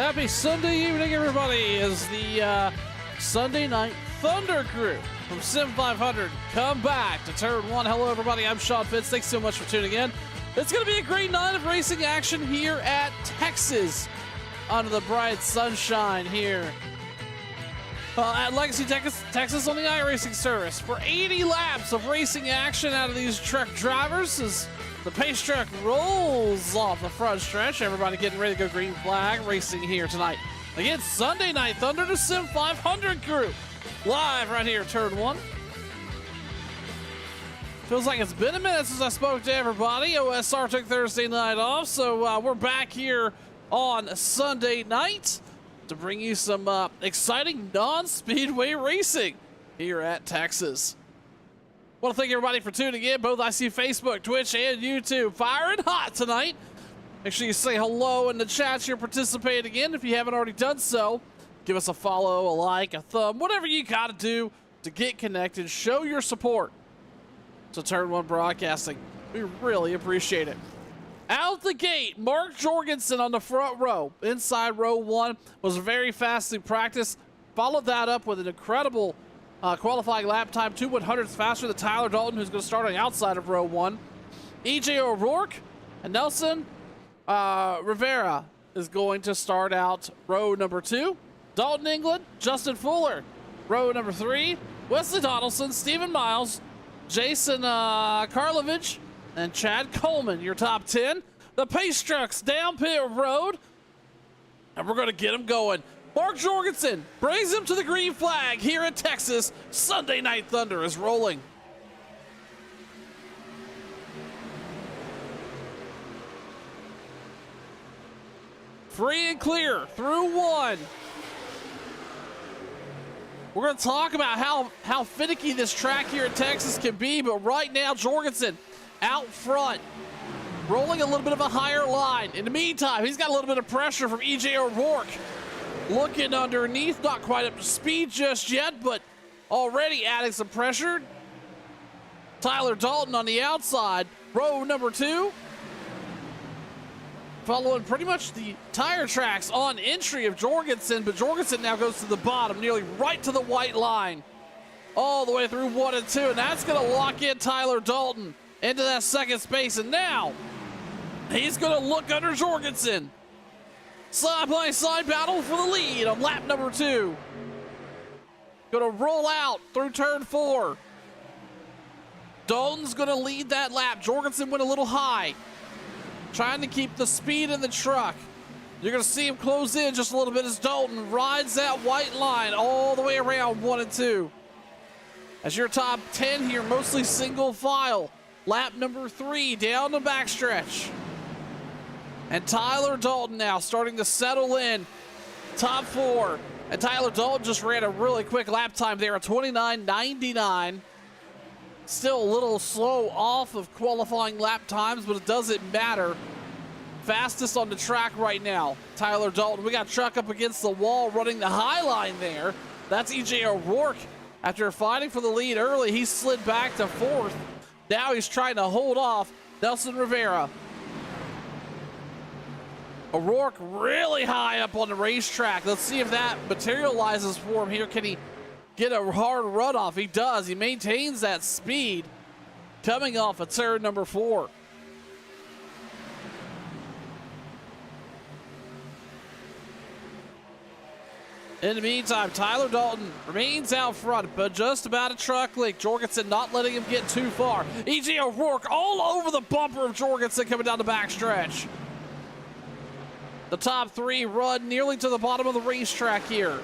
Happy Sunday evening, everybody, as the Sunday Night Thunder crew from Sim 500 come back to turn one. Hello, everybody. I'm Sean Fitz. Thanks so much for tuning in. It's going to be a great night of racing action here at Texas under the bright sunshine here at Legacy, Texas on the iRacing service for 80 laps of racing action out of these truck drivers as the pace truck rolls off the front stretch. Everybody getting ready to go green flag racing here tonight. Again, Sunday Night Thunder to Sim 500 crew. Live right here, turn one. Feels like it's been a minute since I spoke to everybody. OSR took Thursday night off, so we're back here on Sunday night to bring you some exciting non-speedway racing here at Texas. Want to thank everybody for tuning in. Both I see Facebook, Twitch, and YouTube firing hot tonight. Make sure you say hello in the chat you're participating in. If you haven't already done so, give us a follow, a like, a thumb, whatever you got to do to get connected. Show your support to Turn 1 Broadcasting. We really appreciate it. Out the gate, Mark Jorgensen on the front row. Inside row one was very fast in practice. Followed that up with an incredible qualifying lap time, 2/100ths faster than Tyler Dalton, who's going to start on the outside of row one. EJ O'Rourke and Nelson Rivera is going to start out row number two. Dalton England, Justin Fuller, row number three. Wesley Donaldson, Stephen Miles, Jason Karlovich, and Chad Coleman, your top 10. The pace trucks down pit road, and we're going to get them going. Mark Jorgensen brings him to the green flag here in Texas. Sunday Night Thunder is rolling. Free and clear through one. We're going to talk about how finicky this track here in Texas can be, but right now Jorgensen out front, rolling a little bit of a higher line. In the meantime, he's got a little bit of pressure from EJ O'Rourke. Looking underneath, not quite up to speed just yet, but already adding some pressure. Tyler Dalton on the outside, row number two. Following pretty much the tire tracks on entry of Jorgensen, but Jorgensen now goes to the bottom, nearly right to the white line, all the way through one and two, and that's going to lock in Tyler Dalton into that second space, and now he's going to look under Jorgensen. Side-by-side battle for the lead on lap number two. Going to roll out through turn four. Dalton's going to lead that lap. Jorgensen went a little high, trying to keep the speed in the truck. You're going to see him close in just a little bit as Dalton rides that white line all the way around one and two. As your top 10 here, mostly single file. Lap number three down the backstretch. And Tyler Dalton now starting to settle in. Top four. And Tyler Dalton just ran a really quick lap time there at 29.99. Still a little slow off of qualifying lap times, but it doesn't matter. Fastest on the track right now, Tyler Dalton. We got truck up against the wall running the high line there. That's EJ O'Rourke. After fighting for the lead early, he slid back to fourth. Now he's trying to hold off Nelson Rivera. O'Rourke really high up on the racetrack. Let's see if that materializes for him here. Can he get a hard run off? He does. He maintains that speed coming off of turn number four. In the meantime, Tyler Dalton remains out front, but just about a truck length. Jorgensen not letting him get too far. EJ O'Rourke all over the bumper of Jorgensen coming down the backstretch. The top three run nearly to the bottom of the racetrack here.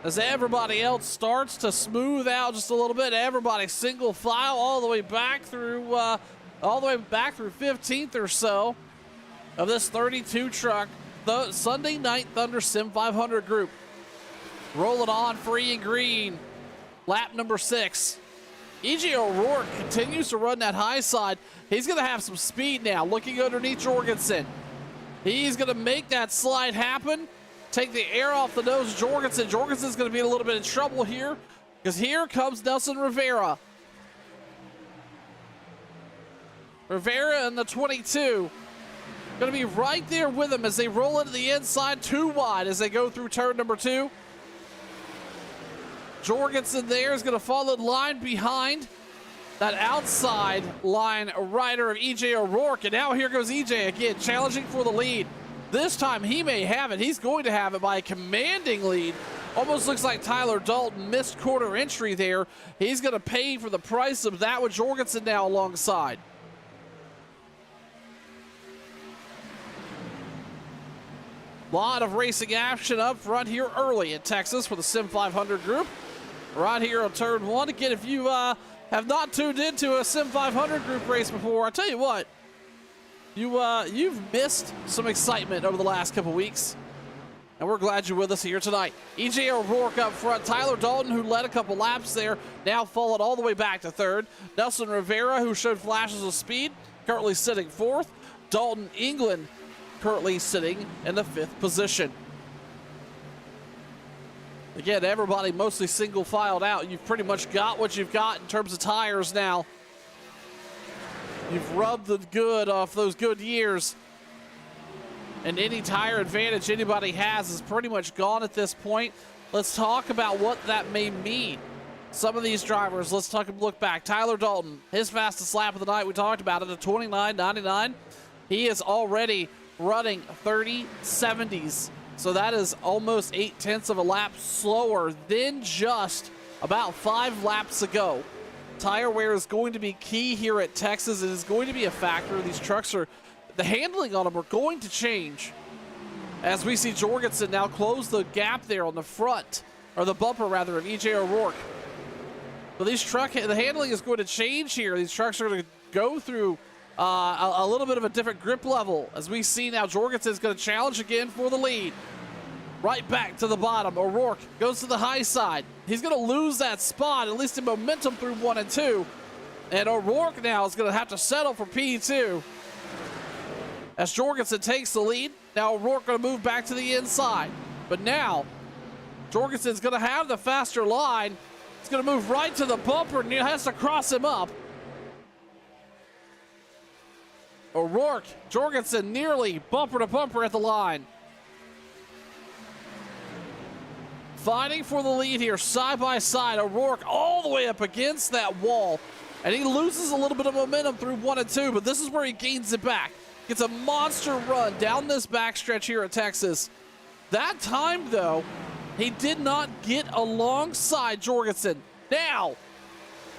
As everybody else starts to smooth out just a little bit, everybody single file all the way back through 15th or so of this 32 truck. The Sunday Night Thunder Sim 500 group. Rolling on free and green. Lap number 6. EJ O'Rourke continues to run that high side. He's going to have some speed now, looking underneath Jorgensen. He's going to make that slide happen. Take the air off the nose of Jorgensen. Jorgensen's going to be in a little bit of trouble here, because here comes Nelson Rivera. Rivera in the 22 Going to be right there with them as they roll into the inside, too wide as they go through turn number 2. Jorgensen there is going to follow the line behind that outside line rider of EJ O'Rourke. And now here goes EJ again, challenging for the lead. This time he may have it. He's going to have it by a commanding lead. Almost looks like Tyler Dalton missed quarter entry there. He's going to pay for the price of that with Jorgensen now alongside. Lot of racing action up front here early in Texas for the Sim 500 group. Right here on turn 1. Again, if you have not tuned into a Sim 500 group race before, I tell you what, you've missed some excitement over the last couple weeks, and we're glad you're with us here tonight. EJ O'Rourke up front. Tyler Dalton, who led a couple laps there, now followed all the way back to 3rd. Nelson Rivera, who showed flashes of speed, currently sitting 4th. Dalton England currently sitting in the 5th position. Again, everybody mostly single filed out. You've pretty much got what you've got in terms of tires now. You've rubbed the good off those good years. And any tire advantage anybody has is pretty much gone at this point. Let's talk about what that may mean. Some of these drivers, let's look back. Tyler Dalton, his fastest lap of the night, we talked about it, a 29.99. He is already running 30.70s. So that is almost 0.8 of a lap slower than just about 5 laps ago. Tire wear is going to be key here at Texas. It is going to be a factor. These trucks are, the handling on them are going to change. As we see Jorgensen now close the gap there on the front, or the bumper rather, of EJ O'Rourke. But the handling is going to change here. These trucks are going to go through a little bit of a different grip level. As we see now, Jorgensen is going to challenge again for the lead. Right back to the bottom. O'Rourke goes to the high side. He's going to lose that spot, at least in momentum through 1 and 2. And O'Rourke now is going to have to settle for P2. As Jorgensen takes the lead, now O'Rourke going to move back to the inside. But now, Jorgensen's going to have the faster line. He's going to move right to the bumper and he has to cross him up. O'Rourke, Jorgensen nearly bumper to bumper at the line. Fighting for the lead here, side by side. O'Rourke all the way up against that wall. And he loses a little bit of momentum through 1 and 2, but this is where he gains it back. Gets a monster run down this backstretch here at Texas. That time, though, he did not get alongside Jorgensen. Now,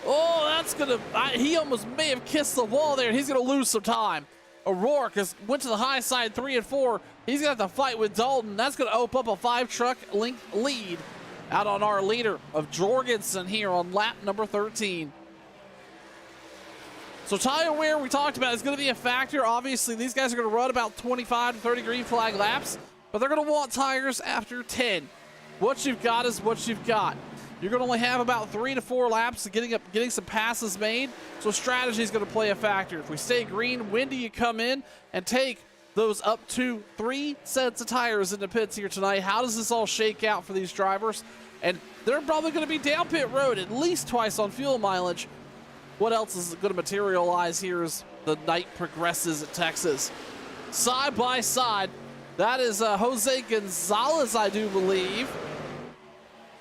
oh, that's going to, he almost may have kissed the wall there, and he's going to lose some time. O'Rourke went to the high side 3 and 4. He's going to have to fight with Dalton. That's going to open up a 5-truck length lead out on our leader of Jorgensen here on lap number 13. So tire wear, we talked about, is going to be a factor. Obviously, these guys are going to run about 25 to 30 green flag laps, but they're going to want tires after 10. What you've got is what you've got. You're going to only have about 3 to 4 laps of getting some passes made, so strategy is going to play a factor. If we stay green, when do you come in and take those up to 3 sets of tires in the pits here tonight? How does this all shake out for these drivers? And they're probably going to be down pit road at least twice on fuel mileage. What else is going to materialize here as the night progresses at Texas? Side by side, that is Jose Gonzalez, I do believe,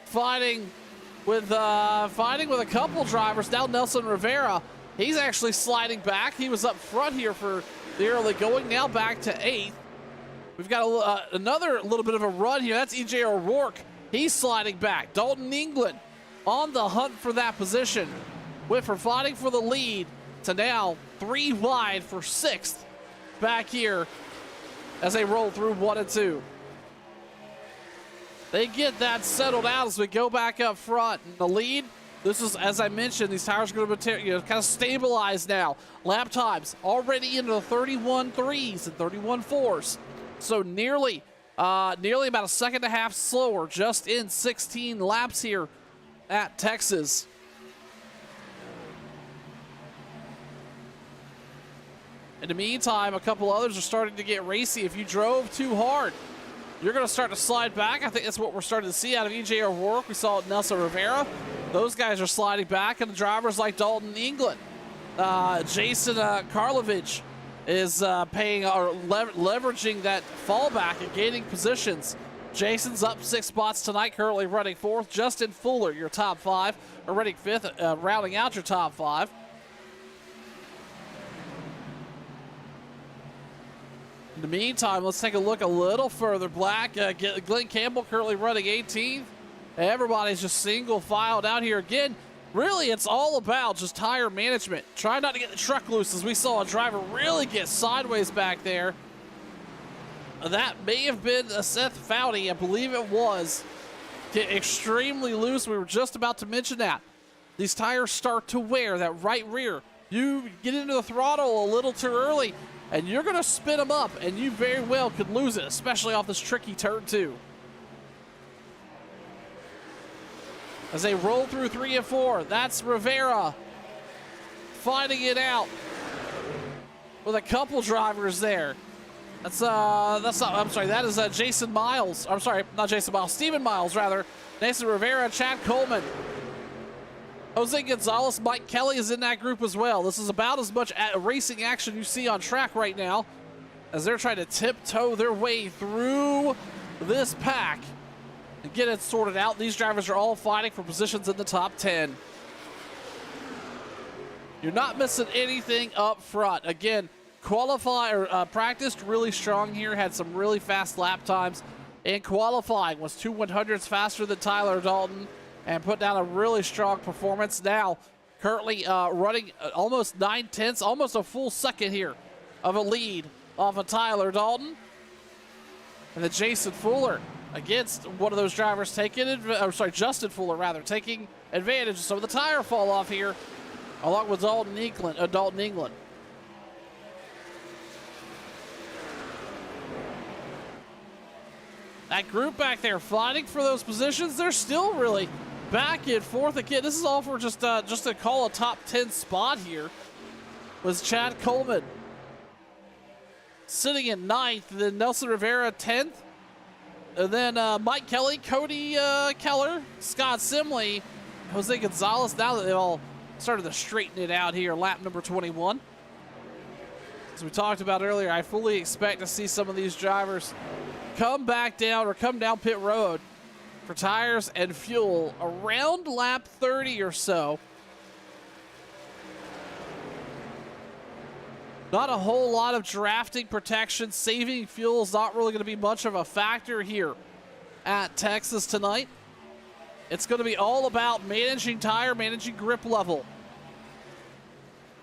fighting with a couple drivers. Now Nelson Rivera, he's actually sliding back. He was up front here for the early going, now back to 8th. We've got another little bit of a run here. That's EJ O'Rourke. He's sliding back. Dalton England on the hunt for that position. Went from fighting for the lead to now 3 wide for 6th back here as they roll through 1 and 2. They get that settled out as we go back up front. And the lead, this is, as I mentioned, these tires are going to kind of stabilize now. Lap times already into the 31.3s and 31.4s. So nearly about a second and a half slower just in 16 laps here at Texas. In the meantime, a couple others are starting to get racy. If you drove too hard, you're going to start to slide back. I think that's what we're starting to see out of EJ O'Rourke. We saw it Nelson Rivera. Those guys are sliding back, and the drivers like Dalton England, Jason Karlovich, is paying or leveraging that fallback and gaining positions. Jason's up 6 spots tonight, currently running 4th. Justin Fuller, your top 5, or running 5th, rounding out your top 5. In the meantime, let's take a look a little further back. Glenn Campbell currently running 18th. Everybody's just single filed out here again. Really, it's all about just tire management. Try not to get the truck loose, as we saw a driver really get sideways back there. That may have been a Seth Foudy, I believe it was. Get extremely loose. We were just about to mention that. These tires start to wear, that right rear. You get into the throttle a little too early, and you're going to spin them up, and you very well could lose it, especially off this tricky turn 2. As they roll through 3 and 4, that's Rivera fighting it out with a couple drivers there. That is Jason Miles. I'm sorry, not Jason Miles, Steven Miles rather. Nathan Rivera, Chad Coleman. Jose Gonzalez, Mike Kelly is in that group as well. This is about as much racing action you see on track right now as they're trying to tiptoe their way through this pack and get it sorted out. These drivers are all fighting for positions in the top 10. You're not missing anything up front. Again, practiced really strong here, had some really fast lap times, and qualifying was 2 100ths faster than Tyler Dalton and put down a really strong performance. Now, currently running almost 9/10, almost a full second here of a lead off of Tyler Dalton. And then Jason Fuller against one of those drivers Justin Fuller rather, taking advantage of some of the tire fall off here, along with Dalton England. That group back there fighting for those positions, they're still really back and forth again. This is all for just to call a top 10 spot here. Was Chad Coleman sitting in 9th, then Nelson Rivera 10th, and then Mike Kelly, Cody Keller, Scott Simley, Jose Gonzalez. Now that they've all started to straighten it out here, lap number 21. As we talked about earlier, I fully expect to see some of these drivers come back down or come down pit road for tires and fuel around lap 30 or so. Not a whole lot of drafting protection. Saving fuel is not really going to be much of a factor here at Texas tonight. It's going to be all about managing tire, managing grip level,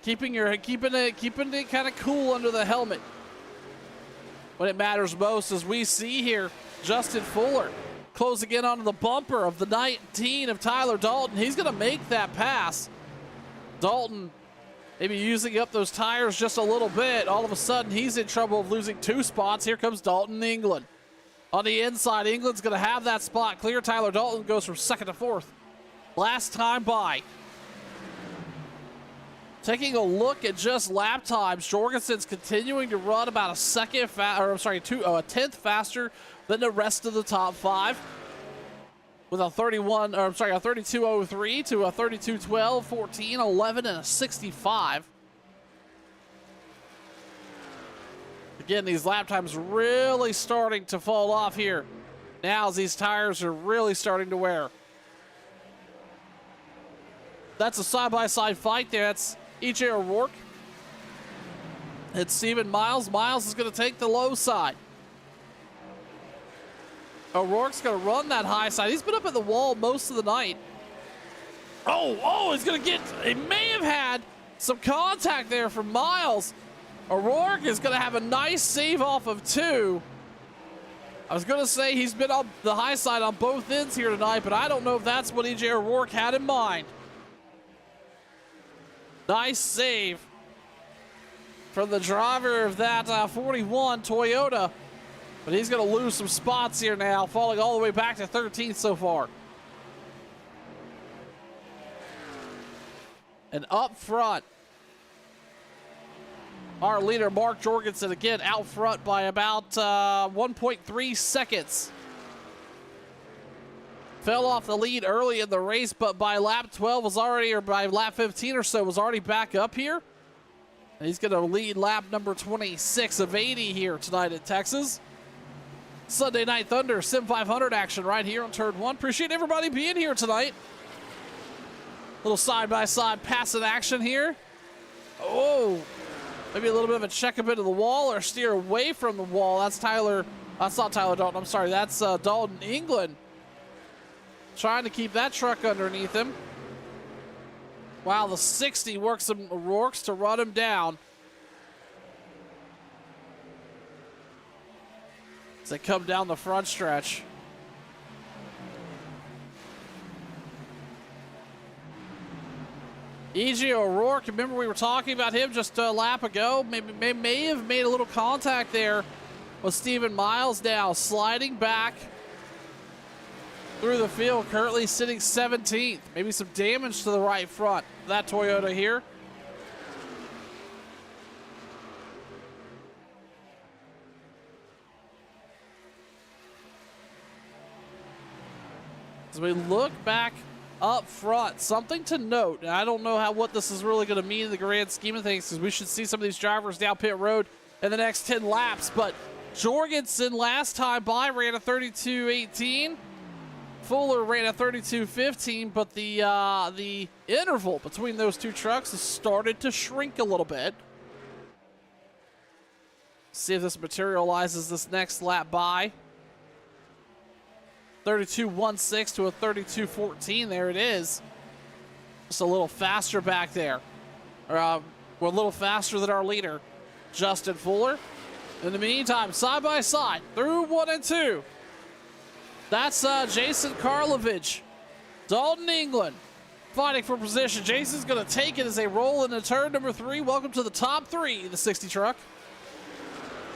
keeping it kind of cool under the helmet when it matters most. As we see here, Justin Fuller closing in onto the bumper of the 19 of Tyler Dalton. He's going to make that pass. Dalton maybe using up those tires just a little bit. All of a sudden, he's in trouble of losing 2 spots. Here comes Dalton England. On the inside, England's going to have that spot clear. Tyler Dalton goes from 2nd to 4th. Last time by. Taking a look at just lap times, Jorgensen's continuing to run about a 10th faster than the rest of the top 5. With a 32.03 to a 32.12, 14, 11, and a 65. Again, these lap times really starting to fall off here now as these tires are really starting to wear. That's a side-by-side fight there. That's E.J. O'Rourke. It's Steven Miles. Miles is going to take the low side. O'Rourke's going to run that high side. He's been up at the wall most of the night. He's going to get... He may have had some contact there from Miles. O'Rourke is going to have a nice save off of 2. I was going to say he's been on the high side on both ends here tonight, but I don't know if that's what E.J. O'Rourke had in mind. Nice save from the driver of that 41 Toyota. But he's going to lose some spots here now, falling all the way back to 13th so far. And up front, our leader, Mark Jorgensen, again out front by about 1.3 seconds. Fell off the lead early in the race, but by lap 12 was already, or by lap 15 or so, was already back up here. And he's going to lead lap number 26 of 80 here tonight at Texas. Sunday Night Thunder Sim 500 action right here on Turn 1. Appreciate everybody being here tonight. Little side-by-side passing action here. Oh, maybe a little bit of a check up into the wall or steer away from the wall. That's Tyler. That's not Tyler Dalton. I'm sorry. That's Dalton England. Trying to keep that truck underneath him. Wow, the 60 works some O'Rourke's to run him down. As they come down the front stretch. E.J. O'Rourke, remember we were talking about him just a lap ago? May have made a little contact there with Stephen Miles now, sliding back through the field, currently sitting 17th. Maybe some damage to the right front. That Toyota here. As we look back up front, something to note. I don't know what this is really going to mean in the grand scheme of things, because we should see some of these drivers down pit road in the next 10 laps. But Jorgensen last time by ran a 32.18. Fuller ran a 32.15, but the interval between those two trucks has started to shrink a little bit. See if this materializes this next lap by. 32.16 to a 32.14. There it is. Just a little faster back there. We're a little faster than our leader, Justin Fuller. In the meantime, side by side through 1 and 2. That's Jason Karlovich, Dalton England fighting for position. Jason's going to take it as they roll into turn number 3. Welcome to the top 3, the 60 truck.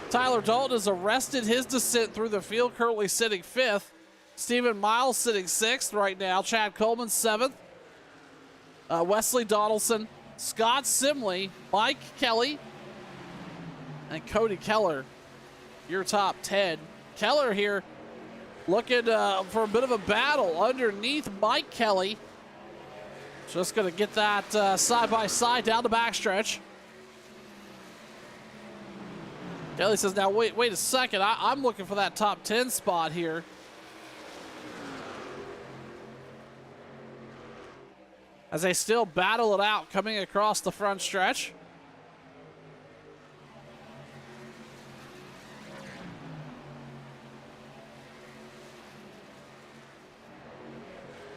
Tyler Dalton has arrested his descent through the field, currently sitting 5th. Stephen Miles sitting 6th right now. Chad Coleman 7th. Wesley Donaldson, Scott Simley, Mike Kelly, and Cody Keller, your top 10. Keller here looking for a bit of a battle underneath Mike Kelly. Just going to get that side-by-side down the backstretch. Kelly says, now wait a second. I'm looking for that top 10 spot here. As they still battle it out coming across the front stretch.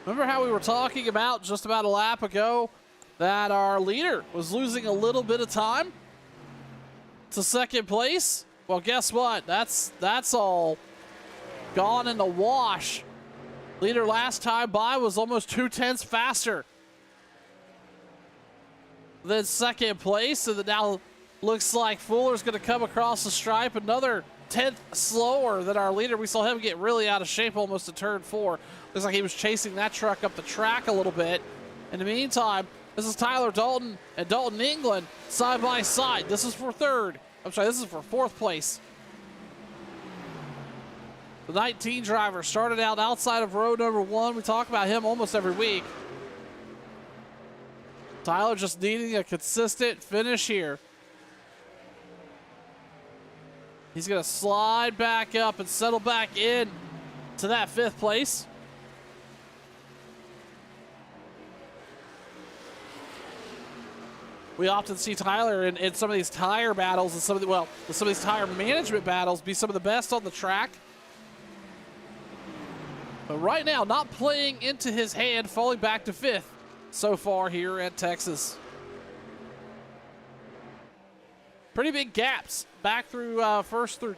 Remember how we were talking about just about a lap ago that our leader was losing a little bit of time to second place? Well, guess what? That's all gone in the wash. Leader last time by was almost 2/10 faster than second place, and now looks like Fuller's going to come across the stripe another 10th slower than our leader. We saw him get really out of shape almost to turn 4. Looks like he was chasing that truck up the track a little bit. In the meantime, this is Tyler Dalton and Dalton England side by side. This is for 3rd. I'm sorry, this is for 4th place. The 19 driver started out outside of row number 1. We talk about him almost every week. Tyler just needing a consistent finish here. He's going to slide back up and settle back in to that 5th place. We often see Tyler in some of these tire battles and some of these tire management battles be some of the best on the track. But right now, not playing into his hand, falling back to 5th so far here at Texas. Pretty big gaps back through first through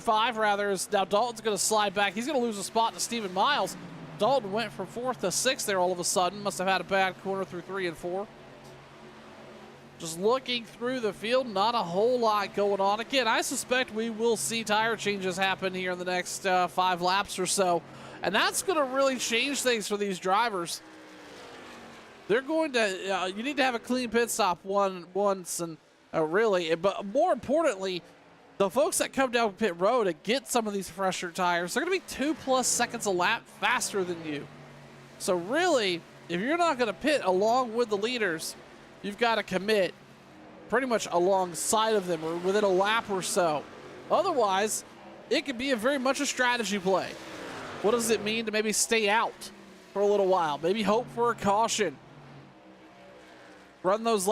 5 rather. Is now Dalton's going to slide back. He's going to lose a spot to Stephen Miles. Dalton went from 4th to 6th there all of a sudden. Must have had a bad corner through 3 and 4. Just looking through the field, not a whole lot going on. Again, I suspect we will see tire changes happen here in the next 5 laps or so. And that's going to really change things for these drivers. They're going to, you need to have a clean pit stop once and really, but more importantly, the folks that come down pit road and get some of these fresher tires, they're going to be 2+ seconds a lap faster than you. So really, if you're not going to pit along with the leaders, you've got to commit pretty much alongside of them or within a lap or so. Otherwise, it could be very much a strategy play. What does it mean to maybe stay out for a little while? Maybe hope for a caution. Run those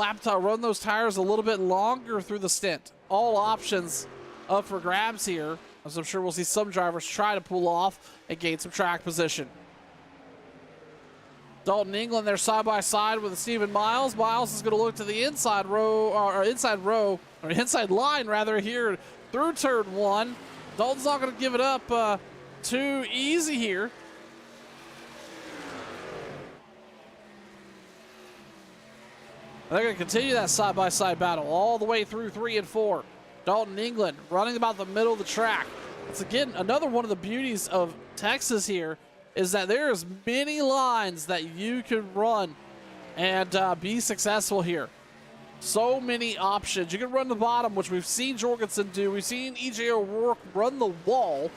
tires a little bit longer through the stint. All options up for grabs here, as I'm sure we'll see some drivers try to pull off and gain some track position. Dalton England there side by side with Stephen Miles. Miles is going to look to the inside line rather here through turn one. Dalton's not going to give it up too easy here. They're going to continue that side-by-side battle all the way through 3 and 4. Dalton England running about the middle of the track. It's again another one of the beauties of Texas here is that there's many lines that you can run and be successful here. So many options. You can run the bottom, which we've seen Jorgensen do. We've seen EJ O'Rourke run the wall,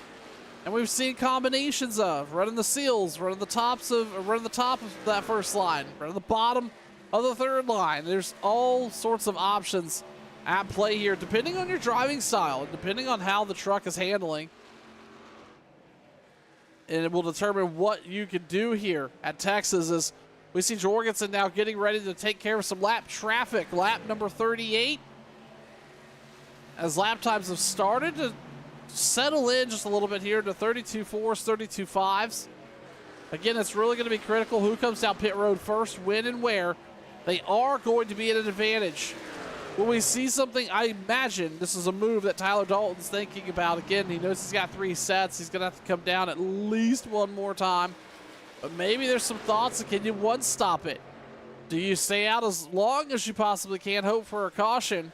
and we've seen combinations of running the seals, running the top of that first line, running the bottom of the third line. There's all sorts of options at play here, depending on your driving style, and depending on how the truck is handling. And it will determine what you can do here at Texas. As we see Jorgensen now getting ready to take care of some lap traffic. Lap number 38. As lap times have started to settle in just a little bit here to 32.4s, 32.5s. Again, it's really going to be critical who comes down pit road first, when and where. They are going to be at an advantage. Will we see something? I imagine this is a move that Tyler Dalton's thinking about. Again, he knows he's got 3 sets. He's going to have to come down at least one more time. But maybe there's some thoughts. Can you one-stop it? Do you stay out as long as you possibly can, hope for a caution?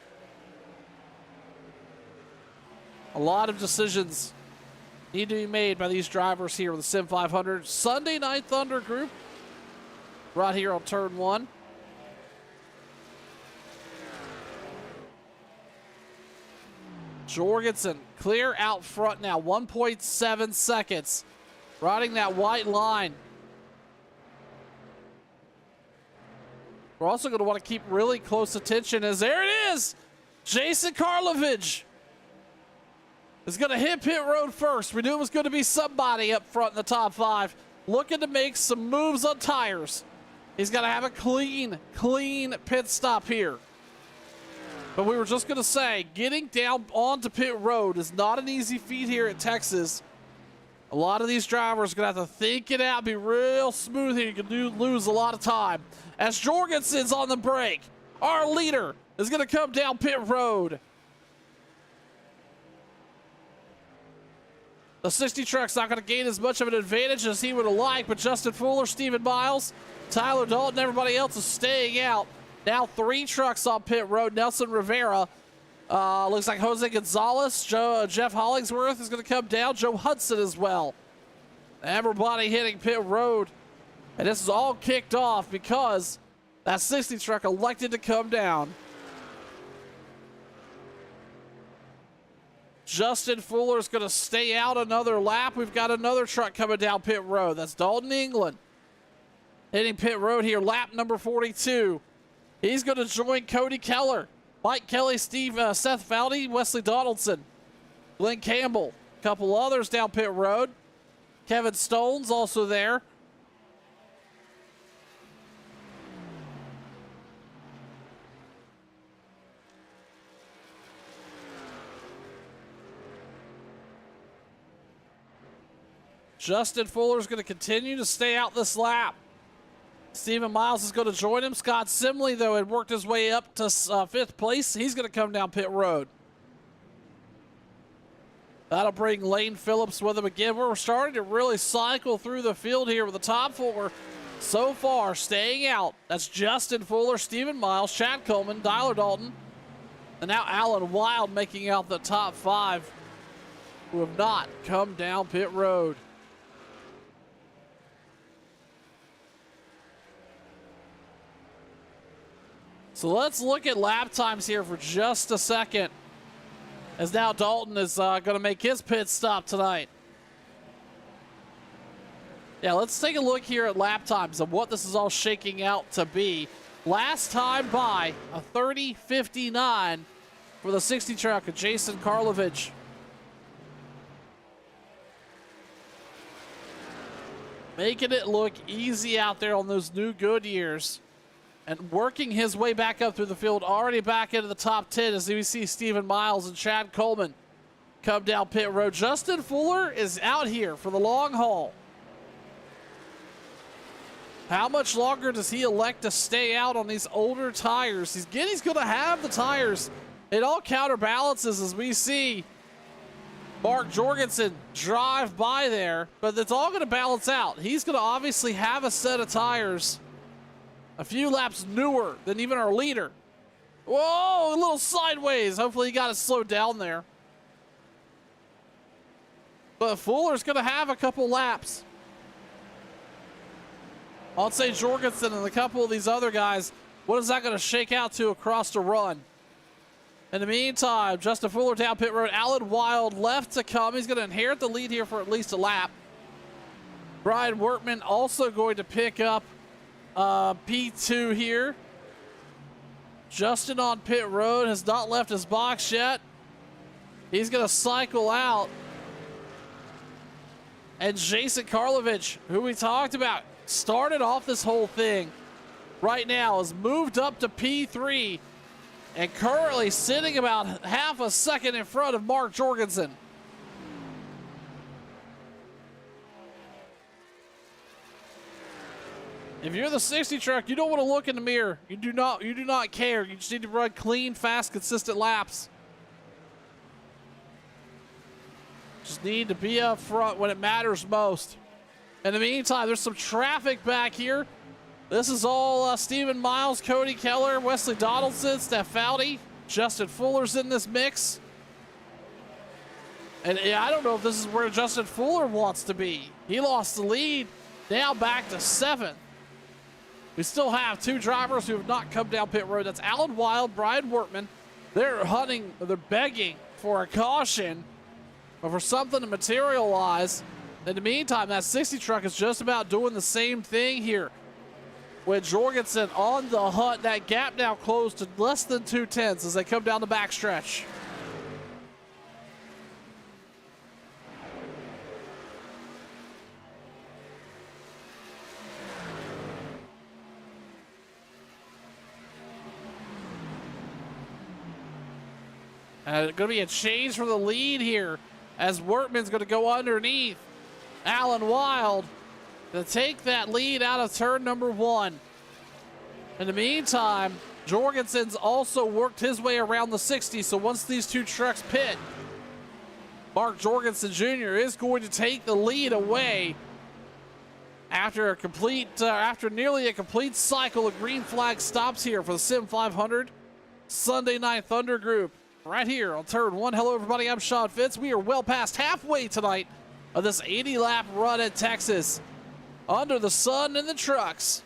A lot of decisions need to be made by these drivers here with the Sim 500 Sunday Night Thunder group right here on turn 1. Jorgensen clear out front now, 1.7 seconds. Riding that white line. We're also going to want to keep really close attention as there it is. Jason Karlovich is going to hit pit road first. We knew it was going to be somebody up front in the top 5 looking to make some moves on tires. He's got to have a clean pit stop here. But we were just going to say, getting down onto pit road is not an easy feat here at Texas. A lot of these drivers are going to have to think it out, be real smooth here. You can lose a lot of time. As Jorgensen's on the brake, our leader is going to come down pit road. The 60 truck's not going to gain as much of an advantage as he would have liked, but Justin Fuller, Stephen Miles, Tyler Dalton, everybody else is staying out. Now 3 trucks on pit road. Nelson Rivera, looks like Jose Gonzalez, Jeff Hollingsworth is going to come down. Joe Hudson as well. Everybody hitting pit road. And this is all kicked off because that 60 truck elected to come down. Justin Fuller is going to stay out another lap. We've got another truck coming down pit road. That's Dalton England hitting pit road here, lap number 42. He's going to join Cody Keller, Mike Kelly, Seth Foudy, Wesley Donaldson, Glenn Campbell, a couple others down pit road. Kevin Stone's also there. Justin Fuller's going to continue to stay out this lap. Stephen Miles is going to join him. Scott Simley, though, had worked his way up to 5th place. He's going to come down pit road. That'll bring Lane Phillips with him again. We're starting to really cycle through the field here with the top 4 so far staying out. That's Justin Fuller, Stephen Miles, Chad Coleman, Tyler Dalton, and now Alan Wild making out the top 5 who have not come down pit road. So let's look at lap times here for just a second, as now Dalton is going to make his pit stop tonight. Yeah, let's take a look here at lap times and what this is all shaking out to be. Last time by, a 30.59 for the 60 truck of Jason Karlovich. Making it look easy out there on those new Goodyears. And working his way back up through the field, already back into the top 10 as we see Stephen Miles and Chad Coleman come down pit road. Justin Fuller is out here for the long haul. How much longer does he elect to stay out on these older tires? He's going to have the tires. It all counterbalances as we see Mark Jorgensen drive by there, but it's all going to balance out. He's going to obviously have a set of tires a few laps newer than even our leader. Whoa, a little sideways. Hopefully he got it slowed down there. But Fuller's going to have a couple laps. I'll say Jorgensen and a couple of these other guys, what is that going to shake out to across the run? In the meantime, Justin Fuller down pit road. Alan Wild left to come. He's going to inherit the lead here for at least a lap. Brian Workman also going to pick up P2 here. Justin on pit road has not left his box yet. He's going to cycle out. And Jason Karlovich, who we talked about, started off this whole thing right now, has moved up to P3 and currently sitting about half a second in front of Mark Jorgensen. If you're the 60 truck, you don't want to look in the mirror. You do not care. You just need to run clean, fast, consistent laps. Just need to be up front when it matters most. In the meantime, there's some traffic back here. This is all Stephen Miles, Cody Keller, Wesley Donaldson, Steph Foudy, Justin Fuller's in this mix. And I don't know if this is where Justin Fuller wants to be. He lost the lead, now back to 7th. We still have two drivers who have not come down pit road. That's Alan Wild, Brian Workman. They're begging for a caution or for something to materialize. In the meantime, that 60 truck is just about doing the same thing here. With Jorgensen on the hunt, that gap now closed to less than 2/10 as they come down the backstretch. Going to be a change for the lead here as Workman's going to go underneath Alan Wild to take that lead out of turn number 1. In the meantime, Jorgensen's also worked his way around the 60, so once these two trucks pit, Mark Jorgensen Jr. is going to take the lead away after nearly a complete cycle of green flag stops here for the Sim 500 Sunday Night Thunder Group right here on turn 1. Hello everybody, I'm Sean Fitz. We are well past halfway tonight of this 80-lap run at Texas under the sun and the trucks.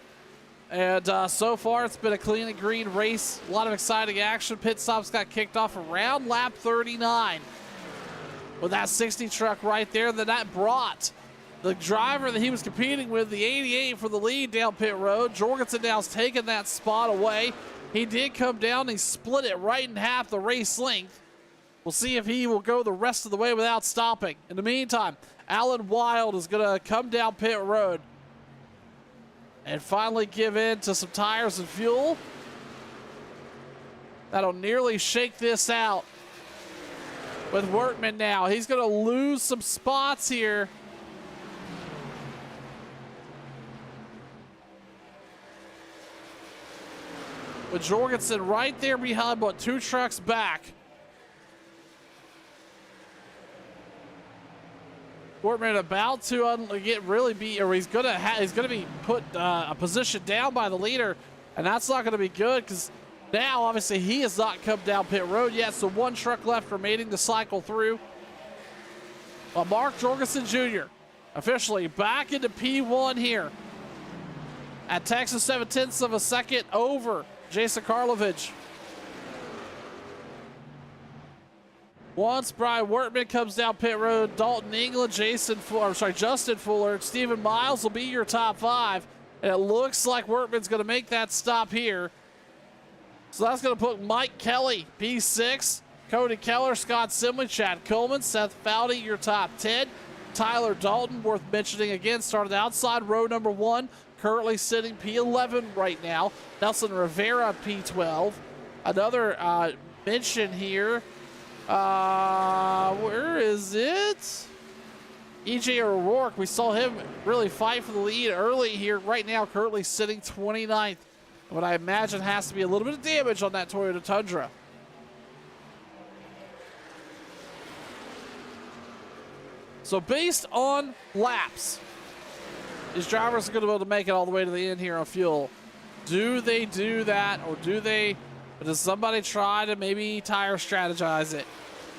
And so far it's been a clean and green race. A lot of exciting action. Pit stops got kicked off around lap 39 with that 60 truck right there. Then that brought the driver that he was competing with, the 88, for the lead down pit road. Jorgensen now's taken that spot away. He did come down. He split it right in half the race length. We'll see if he will go the rest of the way without stopping. In the meantime, Alan Wild is going to come down pit road and finally give in to some tires and fuel. That'll nearly shake this out with Workman now. He's going to lose some spots here. With Jorgensen right there behind, but 2 trucks back. Workman about to he's gonna be put a position down by the leader, and that's not gonna be good because now obviously he has not come down pit road yet, so 1 truck left remaining to cycle through. Well, Mark Jorgensen Jr. officially back into P1 here at Texas, 7/10 of a second over Jason Karlovich. Once Brian Workman comes down pit road, Dalton England, Justin Fuller, Stephen Miles will be your top 5. And it looks like Workman's going to make that stop here. So that's going to put Mike Kelly, P6, Cody Keller, Scott Simley, Chad Coleman, Seth Foudy, your top 10. Tyler Dalton, worth mentioning again, started outside row number 1, currently sitting P11 right now. Nelson Rivera, P12. Another mention here. Where is it? EJ O'Rourke, we saw him really fight for the lead early here. Right now, currently sitting 29th. What I imagine has to be a little bit of damage on that Toyota Tundra. So based on laps, these drivers are going to be able to make it all the way to the end here on fuel. Do they do that, or does somebody try to maybe tire strategize it?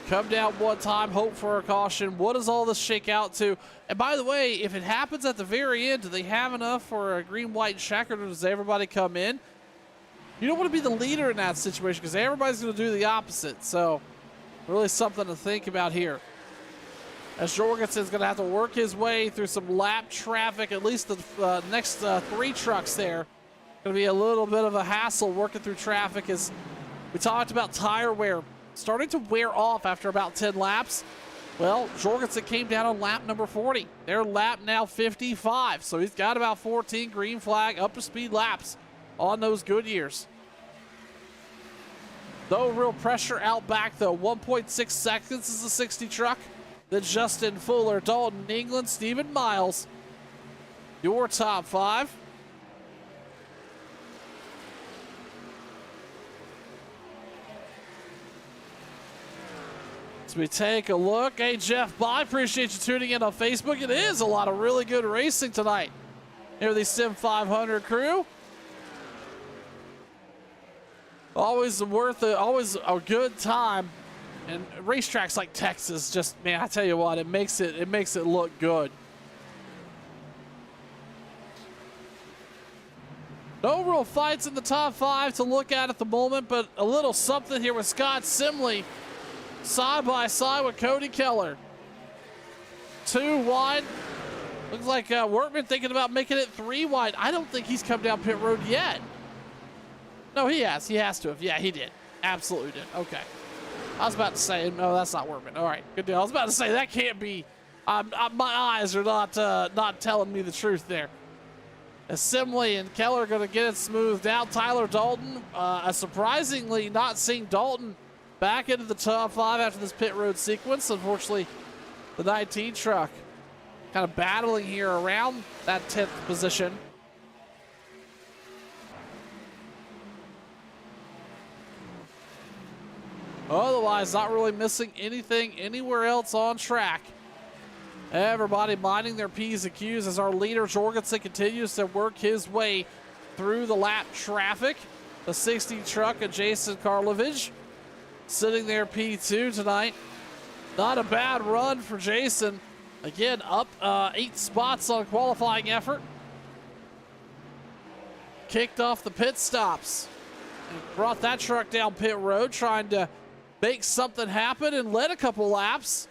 Come down one time, hope for a caution. What does all this shake out to? And by the way, if it happens at the very end, do they have enough for a green, white checker, or does everybody come in? You don't want to be the leader in that situation because everybody's going to do the opposite. So really something to think about here. As Jorgensen's going to have to work his way through some lap traffic, at least the next 3 trucks there. Going to be a little bit of a hassle working through traffic, as we talked about tire wear starting to wear off after about 10 laps. Well, Jorgensen came down on lap number 40. Their lap now 55, so he's got about 14 green flag up to speed laps on those Goodyears. No real pressure out back though. 1.6 seconds is the 60 truck. Then Justin Fuller, Dalton England, Stephen Miles. Your top 5. As we take a look. Hey, Jeff Bye, appreciate you tuning in on Facebook. It is a lot of really good racing tonight here with the Sim 500 crew. Always always a good time. And racetracks like Texas, just, man, I tell you what, it makes it look good. No real fights in the top 5 to look at the moment, but a little something here with Scott Simley side by side with Cody Keller. 2 wide. Looks like Workman thinking about making it 3 wide. I don't think he's come down pit road yet. No, he has. He has to have. Yeah, he did. Absolutely did. Okay. I was about to say, no, that's not Workman. All right, good deal. I was about to say, that can't be. My eyes are not telling me the truth there. Simley and Keller are going to get it smoothed out. Tyler Dalton, surprisingly not seeing Dalton back into the top 5 after this pit road sequence. Unfortunately, the 19 truck kind of battling here around that 10th position. Otherwise, not really missing anything anywhere else on track. Everybody minding their P's and Q's as our leader Jorgensen continues to work his way through the lap traffic. The 60 truck of Jason Karlovich sitting there P2 tonight. Not a bad run for Jason. Again, up 8 spots on qualifying effort. Kicked off the pit stops and brought that truck down pit road, trying to make something happen and led a couple laps.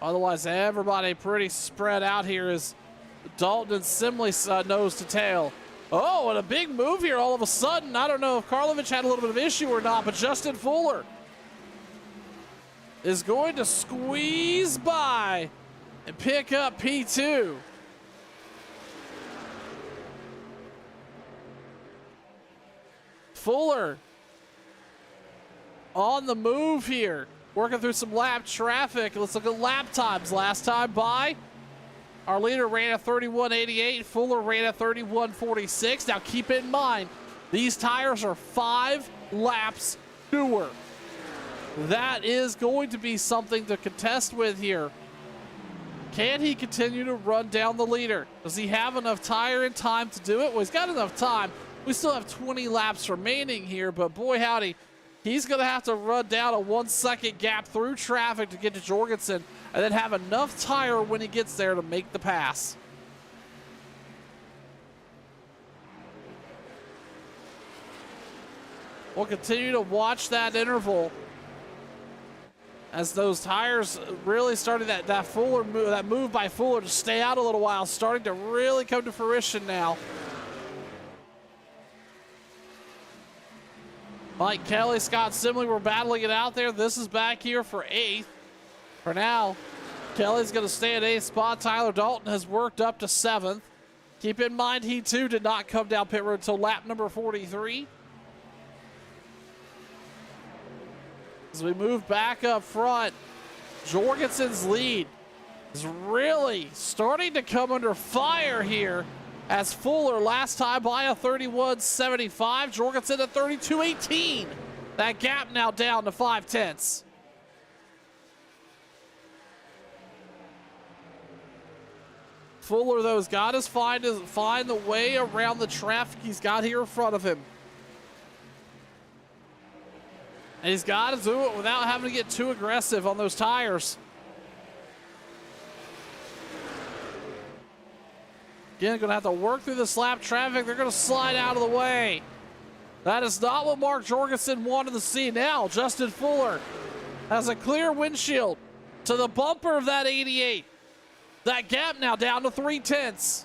Otherwise, everybody pretty spread out here as Dalton and Simley nose to tail. Oh, and a big move here all of a sudden. I don't know if Karlovich had a little bit of issue or not, but Justin Fuller is going to squeeze by and pick up P2. Fuller on the move here, working through some lap traffic. Let's look at lap times. Last time by, our leader ran at 31.88. Fuller ran at 31.46. Now keep in mind, these tires are 5 laps newer. That is going to be something to contest with here. Can he continue to run down the leader? Does he have enough tire and time to do it? Well, he's got enough time. We still have 20 laps remaining here, but boy howdy, he's going to have to run down a 1-second gap through traffic to get to Jorgensen and then have enough tire when he gets there to make the pass. We'll continue to watch that interval. as those tires really started that move by Fuller to stay out a little while, starting to really come to fruition now. Mike Kelly, Scott Simley were battling it out there. This is back here for 8th. For now, Kelly's going to stay at 8th spot. Tyler Dalton has worked up to 7th. Keep in mind, he too did not come down pit road until lap number 43. As we move back up front, Jorgensen's lead is really starting to come under fire here as Fuller last time by a 31.75, Jorgensen at 32.18. That gap now down to 0.5. Fuller, though, has got to find the way around the traffic he's got here in front of him. And he's got to do it without having to get too aggressive on those tires. Again, going to have to work through the slap traffic. They're going to slide out of the way. That is not what Mark Jorgensen wanted to see. Now, Justin Fuller has a clear windshield to the bumper of that 88. That gap now down to 0.3.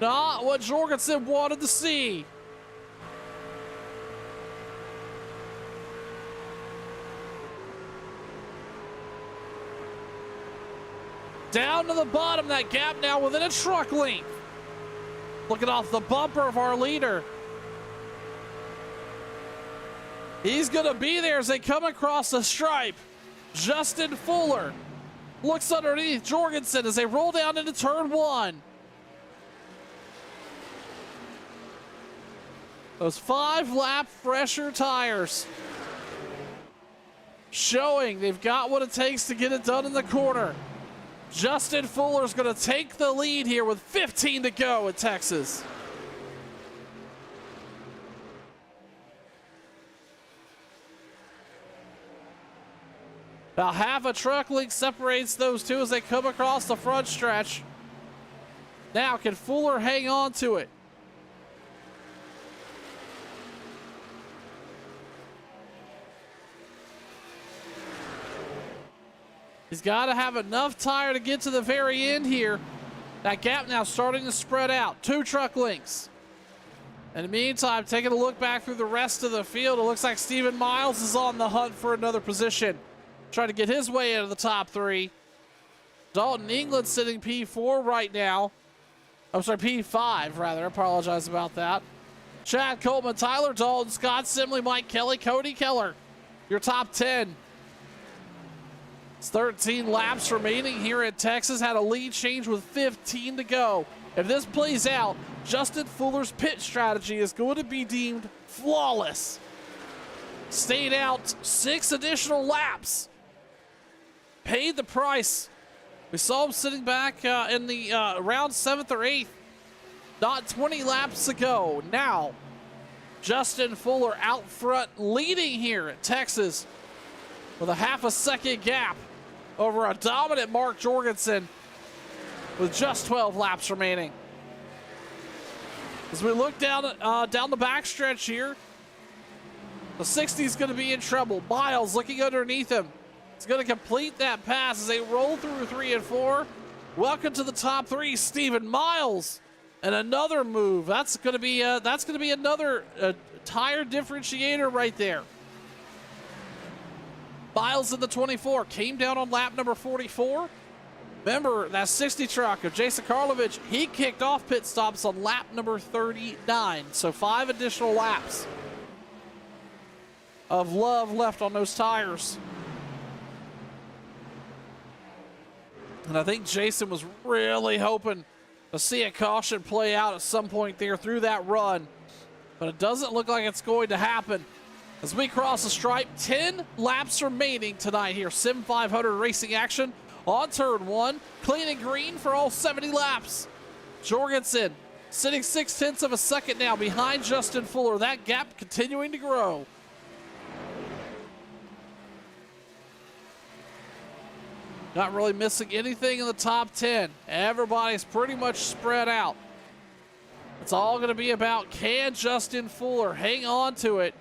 Not what Jorgensen wanted to see. Down to the bottom, that gap now within a truck length. Looking off the bumper of our leader. He's going to be there as they come across the stripe. Justin Fuller looks underneath Jorgensen as they roll down into turn 1. Those 5-lap fresher tires showing they've got what it takes to get it done in the corner. Justin Fuller's going to take the lead here with 15 to go at Texas. About half a truck length separates those two as they come across the front stretch. Now, can Fuller hang on to it? He's got to have enough tire to get to the very end here. That gap now starting to spread out. 2 truck lengths. In the meantime, taking a look back through the rest of the field, it looks like Stephen Miles is on the hunt for another position. Trying to get his way into the top 3. Dalton England sitting P4 right now. I'm sorry, P5 rather. I apologize about that. Chad Coleman, Tyler Dalton, Scott Simley, Mike Kelly, Cody Keller. Your top 10. 13 laps remaining here at Texas. Had a lead change with 15 to go. If this plays out, Justin Fuller's pit strategy is going to be deemed flawless. Stayed out 6 additional laps. Paid the price. We saw him sitting back in the around 7th or 8th. Not 20 laps ago. Now, Justin Fuller out front leading here at Texas with a half a second gap over a dominant Mark Jorgensen with just 12 laps remaining. As we look down the backstretch here, the 60 is going to be in trouble. Miles looking underneath him. He's going to complete that pass as they roll through 3 and 4. Welcome to the top 3, Stephen Miles. And another move. That's going to be another tire differentiator right there. Miles in the 24 came down on lap number 44. Remember, that 60 truck of Jason Karlovich, he kicked off pit stops on lap number 39. So 5 additional laps of love left on those tires. And I think Jason was really hoping to see a caution play out at some point there through that run. But it doesn't look like it's going to happen. As we cross the stripe, 10 laps remaining tonight here. Sim 500 racing action on turn 1. Clean and green for all 70 laps. Jorgensen sitting 0.6 of a second now behind Justin Fuller. That gap continuing to grow. Not really missing anything in the top 10. Everybody's pretty much spread out. It's all going to be about, can Justin Fuller hang on to it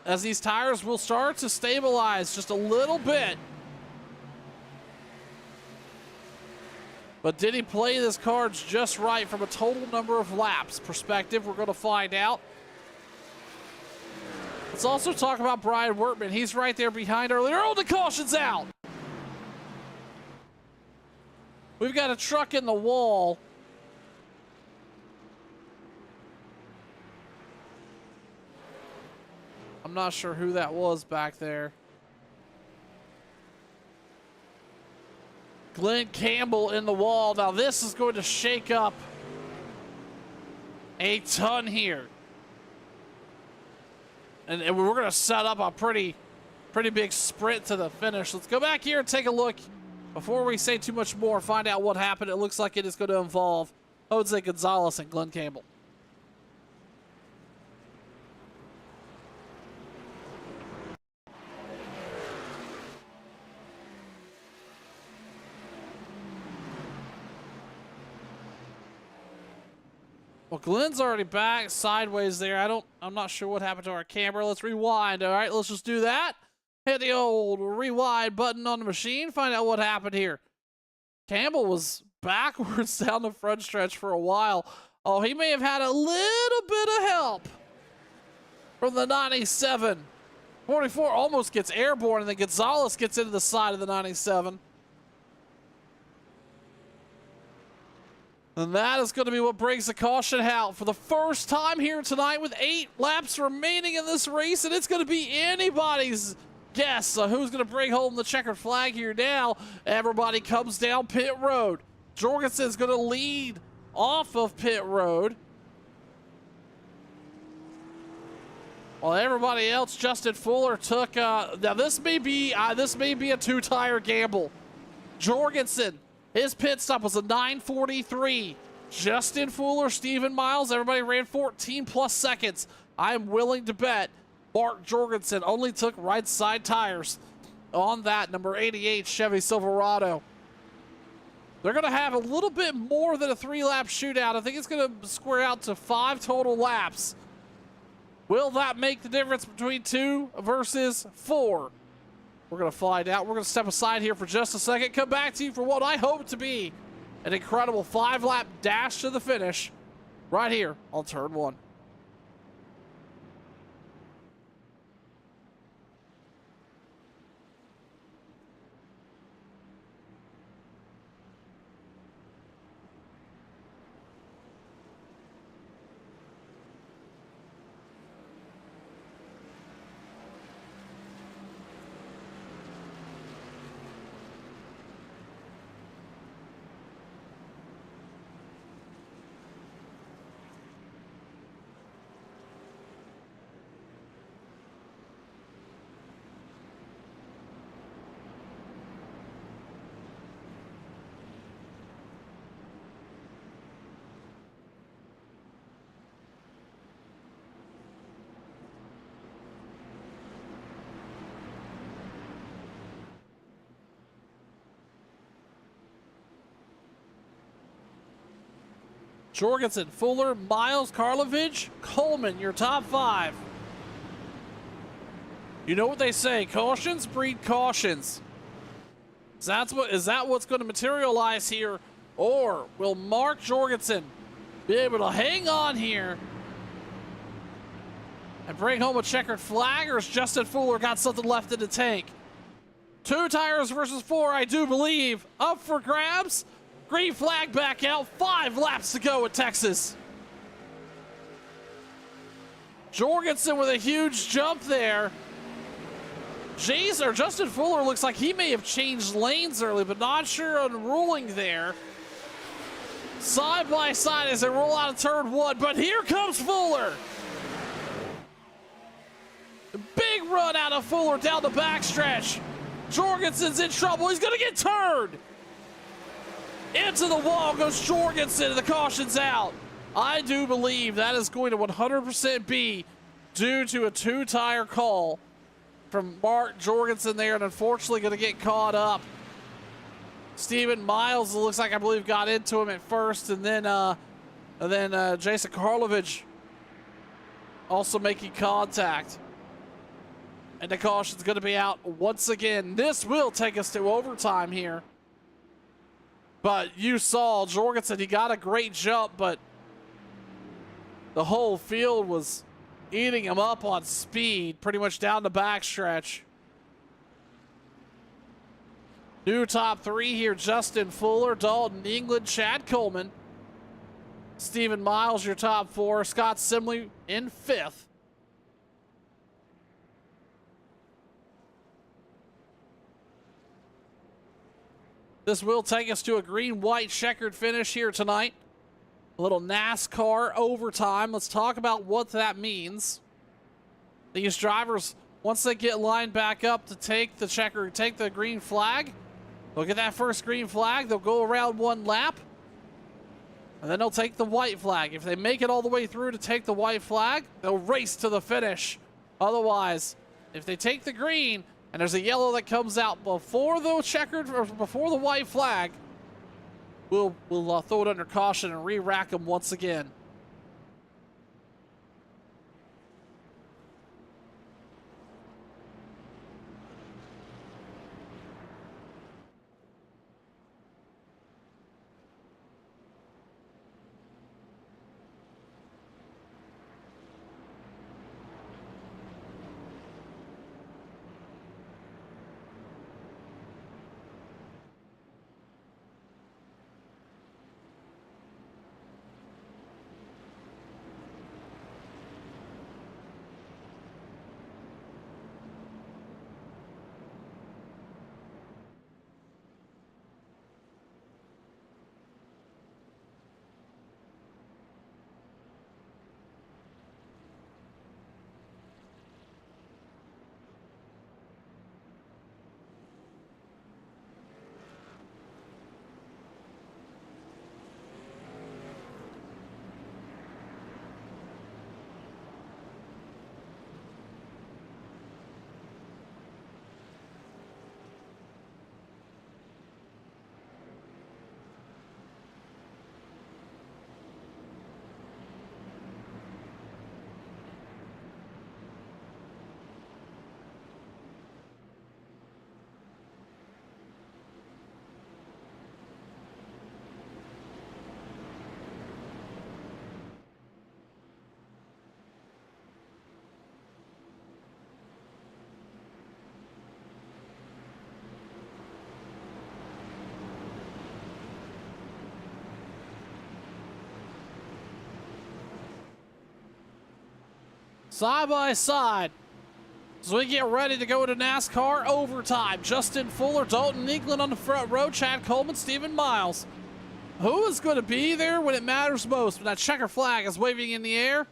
as these tires will start to stabilize just a little bit. But did he play his cards just right from a total number of laps perspective? We're going to find out. Let's also talk about Brian Wertman. He's right there behind earlier. Oh, the caution's out. We've got a truck in the wall. I'm not sure who that was back there. Glenn Campbell in the wall. Now this is going to shake up a ton here. And we're going to set up a pretty big sprint to the finish. Let's go back here and take a look before we say too much more. Find out what happened. It looks like it is going to involve Jose Gonzalez and Glenn Campbell. Well, Glenn's already back sideways there. I'm not sure what happened to our camera. Let's rewind. All right, let's just do that. Hit the old rewind button on the machine. Find out what happened here. Campbell was backwards down the front stretch for a while. Oh, he may have had a little bit of help from the 97. 44 almost gets airborne, and then Gonzalez gets into the side of the 97. And that is going to be what brings the caution out for the first time here tonight with 8 laps remaining in this race. And it's going to be anybody's guess who's going to bring home the checkered flag here now. Everybody comes down pit road. Jorgensen's going to lead off of pit road. While everybody else, Justin Fuller took, now this may be a 2-tire gamble. Jorgensen, his pit stop was a 9:43. Justin Fuller, Steven Miles, everybody ran 14 plus seconds. I'm willing to bet Mark Jorgensen only took right side tires on that number 88 Chevy Silverado. They're going to have a little bit more than a 3-lap shootout. I think it's going to square out to 5 total laps. Will that make the difference between 2 versus 4? We're going to find out. We're going to step aside here for just a second. Come back to you for what I hope to be an incredible 5-lap dash to the finish right here on turn 1. Jorgensen, Fuller, Miles, Karlovich, Coleman, your top 5. You know what they say, cautions breed cautions. Is that what's going to materialize here? Or will Mark Jorgensen be able to hang on here and bring home a checkered flag, or has Justin Fuller got something left in the tank? 2 tires versus 4, I do believe. Up for grabs. Green flag back out. 5 laps to go at Texas. Jorgensen with a huge jump there. Justin Fuller looks like he may have changed lanes early, but not sure on ruling there. Side by side as they roll out of turn 1, but here comes Fuller. Big run out of Fuller down the backstretch. Jorgensen's in trouble. He's going to get turned. Into the wall goes Jorgensen, and the caution's out. I do believe that is going to 100% be due to a 2-tire call from Mark Jorgensen there, and unfortunately going to get caught up Steven Miles, it looks like, I believe, got into him at first, and then Jason Karlovich also making contact. And the caution's going to be out once again. This will take us to overtime here. But you saw Jorgensen, he got a great jump, but the whole field was eating him up on speed, pretty much down the backstretch. New top three here: Justin Fuller, Dalton England, Chad Coleman. Steven Miles, your top four. Scott Simley in fifth. This will take us to a green-white checkered finish here tonight. A little NASCAR overtime. Let's talk about what that means. These drivers, once they get lined back up to take the green flag, they'll get that first green flag. They'll go around one lap, and then they'll take the white flag. If they make it all the way through to take the white flag, they'll race to the finish. Otherwise, if they take the green and there's a yellow that comes out before the checkered or before the white flag, we'll throw it under caution and re-rack them once again. Side by side, as we get ready to go into NASCAR overtime. Justin Fuller, Dalton England on the front row, Chad Coleman, Steven Miles. Who is going to be there when it matters most, when that checker flag is waving in the air?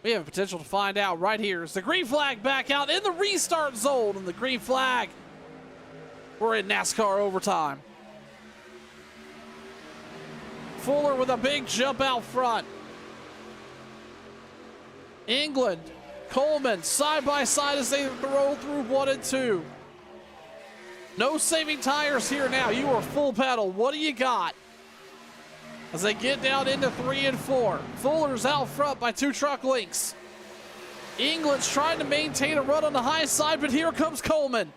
We have potential to find out right here. Is the green flag back out in the restart zone, and the green flag. We're in NASCAR overtime. Fuller with a big jump out front. England, Coleman, side by side as they roll through 1 and 2. No saving tires here now. You are full pedal. What do you got? As they get down into 3 and 4. Fuller's out front by 2 truck lengths. England's trying to maintain a run on the high side, but here comes Coleman.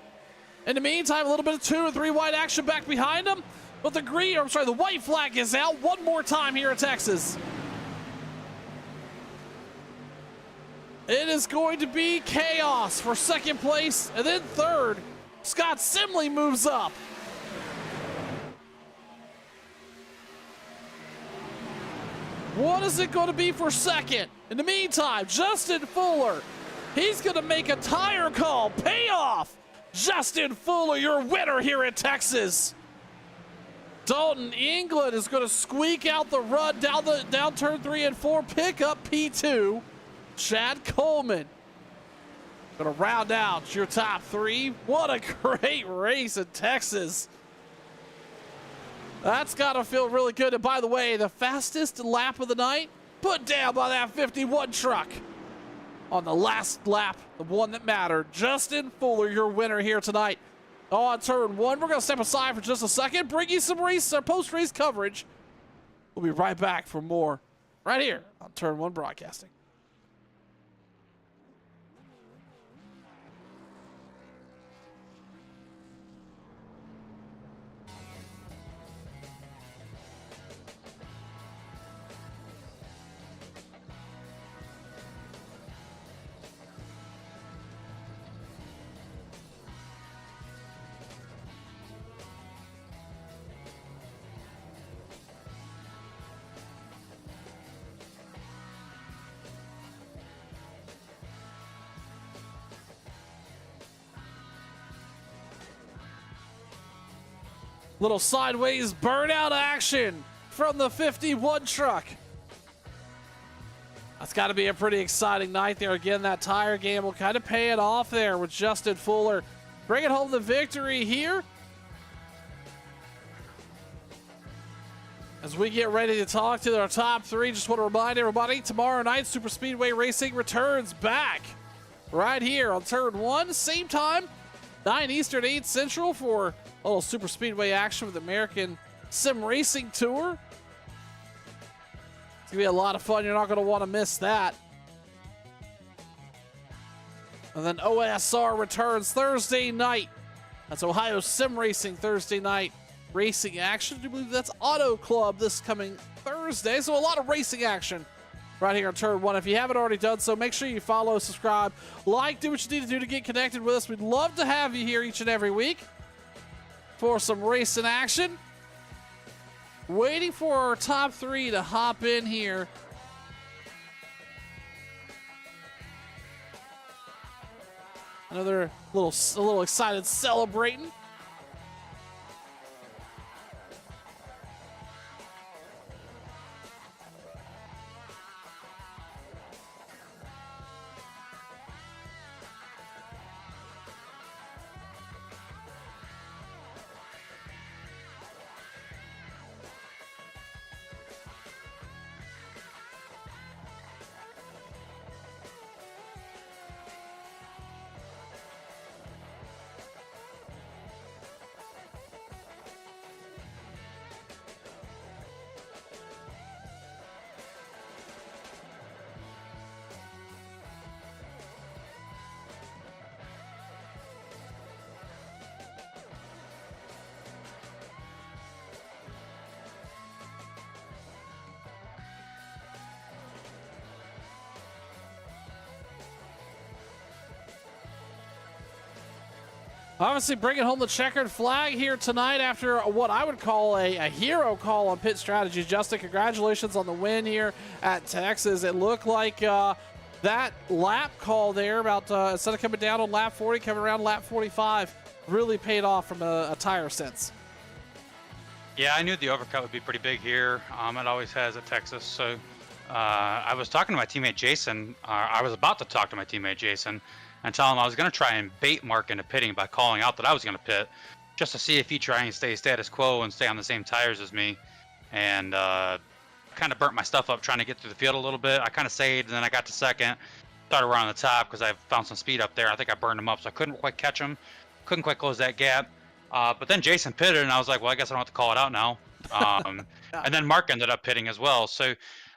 In the meantime, a little bit of 2 and 3 wide action back behind him. But the white flag is out one more time here in Texas. It is going to be chaos for second place, and then third. Scott Simley moves up. What is it going to be for second? In the meantime, Justin Fuller, he's going to make a tire call. Payoff. Justin Fuller, your winner here in Texas. Dalton England is going to squeak out the run down turn 3 and 4, pick up P2. Chad Coleman going to round out your top 3. What a great race in Texas. That's got to feel really good. And by the way, the fastest lap of the night put down by that 51 truck on the last lap, the one that mattered. Justin Fuller, your winner here tonight on turn 1. We're going to step aside for just a second, bring you some post-race coverage. We'll be right back for more right here on Turn 1 Broadcasting. Little sideways burnout action from the 51 truck. That's got to be a pretty exciting night there. Again, that tire gamble kind of paying off there with Justin Fuller bringing home the victory here. As we get ready to talk to our top 3, just want to remind everybody, tomorrow night, Super Speedway Racing returns back right here on Turn 1. Same time, 9 Eastern, 8 Central for a little Super Speedway action with the American Sim Racing Tour. It's going to be a lot of fun. You're not going to want to miss that. And then OSR returns Thursday night. That's Ohio Sim Racing Thursday night racing action. I do believe that's Auto Club this coming Thursday. So a lot of racing action right here on Turn 1. If you haven't already done so, make sure you follow, subscribe, like, do what you need to do to get connected with us. We'd love to have you here each and every week for some racing action. Waiting for our top 3 to hop in here. Another a little excited celebrating. Obviously bringing home the checkered flag here tonight after what I would call a hero call on pit strategy. Justin, congratulations on the win here at Texas. It looked like that lap call there about instead of coming down on lap 40, coming around lap 45, really paid off from a tire sense. Yeah, I knew the overcut would be pretty big here. It always has at Texas. So I was talking to my teammate Jason. I was about to talk to my teammate Jason and tell him I was going to try and bait Mark into pitting by calling out that I was going to pit, just to see if he'd try and stay status quo and stay on the same tires as me. And kind of burnt my stuff up trying to get through the field a little bit. I kind of saved, and then I got to second. Started around the top because I found some speed up there. I think I burned him up, so I couldn't quite catch him. Couldn't quite close that gap. But then Jason pitted, and I was like, well, I guess I don't have to call it out now. And then Mark ended up pitting as well. So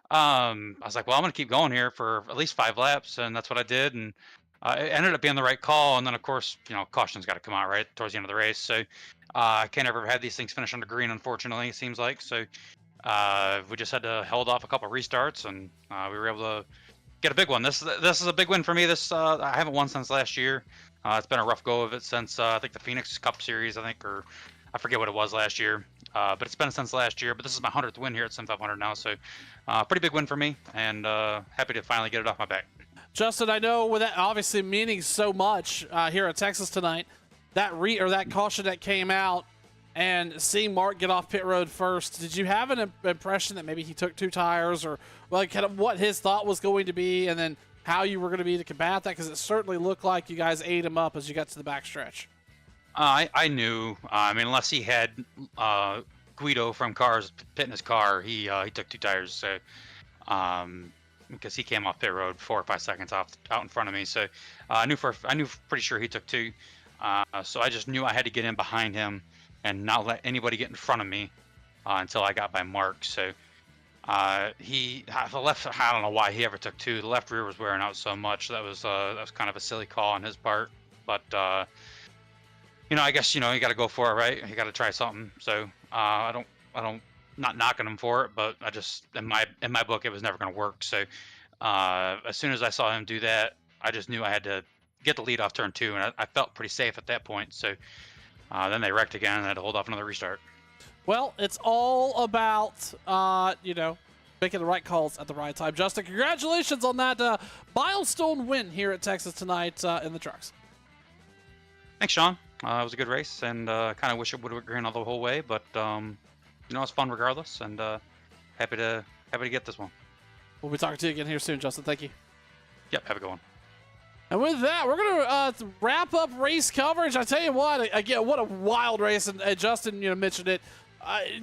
I was like, well, I'm going to keep going here for at least 5 laps, and that's what I did. And it ended up being the right call. And then, of course, you know, caution's got to come out right towards the end of the race. So I can't ever have these things finish under green, unfortunately, it seems like. So we just had to hold off a couple restarts, and we were able to get a big one. This is a big win for me. I haven't won since last year. It's been a rough go of it since I think the Phoenix Cup Series, or I forget what it was last year. But it's been since last year. But this is my 100th win here at Sim 500 now, so pretty big win for me, and happy to finally get it off my back. Justin, I know with that obviously meaning so much here at Texas tonight, that caution that came out and seeing Mark get off pit road first, did you have an impression that maybe he took 2 tires, or like kind of what his thought was going to be, and then how you were going to be to combat that? Because it certainly looked like you guys ate him up as you got to the backstretch. I knew. I mean, unless he had Guido from Cars pitting his car, he took 2 tires. So because he came off pit road 4 or 5 seconds out in front of me, so I knew pretty sure he took 2. So I just knew I had to get in behind him and not let anybody get in front of me until I got by Mark. So the left, I don't know why he ever took two. The left rear was wearing out so much. That was kind of a silly call on his part. But I guess you got to go for it, right? You got to try something. So I don't, not knocking him for it, but I just in my book it was never going to work. So as soon as I saw him do that, I just knew I had to get the lead off turn 2, and I felt pretty safe at that point. So then they wrecked again, and I had to hold off another restart. Well, it's all about, making the right calls at the right time. Justin, congratulations on that milestone win here at Texas tonight in the trucks. Thanks, Sean. It was a good race, and kind of wish it would have gone all the whole way, but it's fun regardless, and happy to get this one. We'll be talking to you again here soon, Justin. Thank you. Yep, have a good one. And with that, we're going to wrap up race coverage. I tell you what, again, what a wild race, and Justin mentioned it.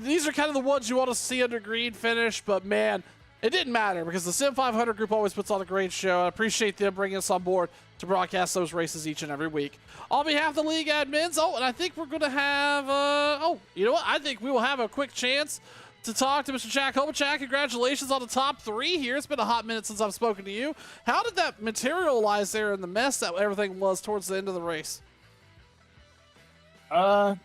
These are kind of the ones you want to see under green finish, but man, it didn't matter because the Sim 500 group always puts on a great show. I appreciate them bringing us on board to broadcast those races each and every week. On behalf of the league admins, and I think we're going to have, you know what? I think we will have a quick chance to talk to Mr. Jack Holman. Jack, congratulations on the top 3 here. It's been a hot minute since I've spoken to you. How did that materialize there in the mess that everything was towards the end of the race? Right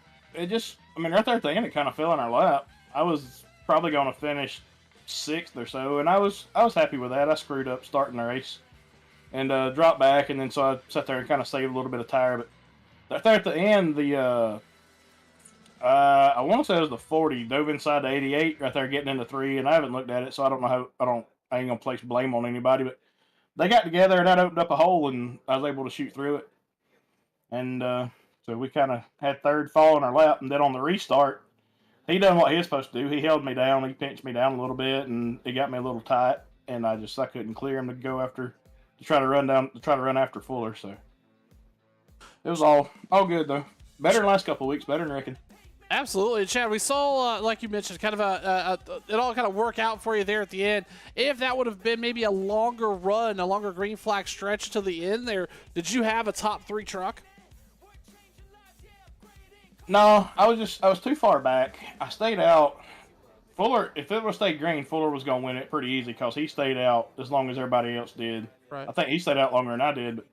there at the end, it kind of fell in our lap. I was probably going to finish 6th or so, and I was happy with that. I screwed up starting the race and dropped back, and then so I sat there and kind of saved a little bit of tire. But right there at the end, I want to say it was the 40 dove inside the 88 right there, getting into 3, and I haven't looked at it, so I don't know how. I ain't gonna place blame on anybody, but they got together and that opened up a hole, and I was able to shoot through it, and so we kind of had third fall in our lap, and then on the restart, he done what he was supposed to do. He held me down, he pinched me down a little bit, and it got me a little tight, and I couldn't clear him to try to run after Fuller. So it was all good though. Better than last couple of weeks. Better than Ricken. Absolutely, Chad. We saw, like you mentioned, kind of it all kind of work out for you there at the end. If that would have been maybe a longer run, a longer green flag stretch to the end there, did you have a top 3 truck? No, I was too far back. I stayed out. Fuller, if it would have stayed green, Fuller was going to win it pretty easy because he stayed out as long as everybody else did. Right. I think he stayed out longer than I did. But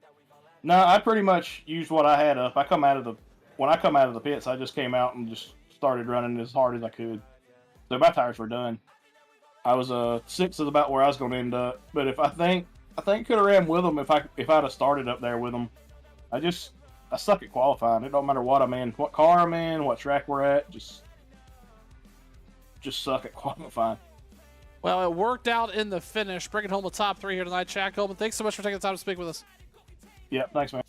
no, I pretty much used what I had up. When I come out of the pits, I just came out and just started running as hard as I could. So my tires were done. I was 6th is about where I was going to end up. But I think could have ran with them if I'd have started up there with them. I suck at qualifying. It don't matter what I'm in, what car I'm in, what track we're at. Just suck at qualifying. Well, it worked out in the finish, bringing home the top 3 here tonight. Jack Holman, thanks so much for taking the time to speak with us. Yeah, thanks, man.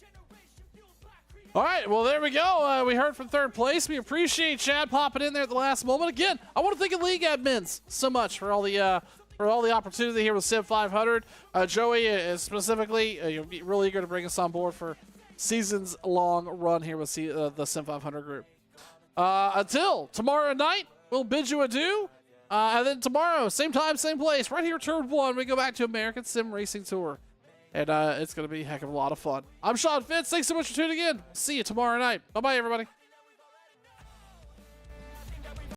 All right, well, there we go. We heard from 3rd place. We appreciate Chad popping in there at the last moment. Again, I want to thank the league admins so much for all the opportunity here with Sim 500. Joey is specifically really eager to bring us on board for seasons-long run here with the Sim 500 group. Until tomorrow night, we'll bid you adieu. And then tomorrow, same time, same place, right here, Turn 1, we go back to American Sim Racing Tour. And it's going to be a heck of a lot of fun. I'm Sean Fitz. Thanks so much for tuning in. See you tomorrow night. Bye-bye, everybody.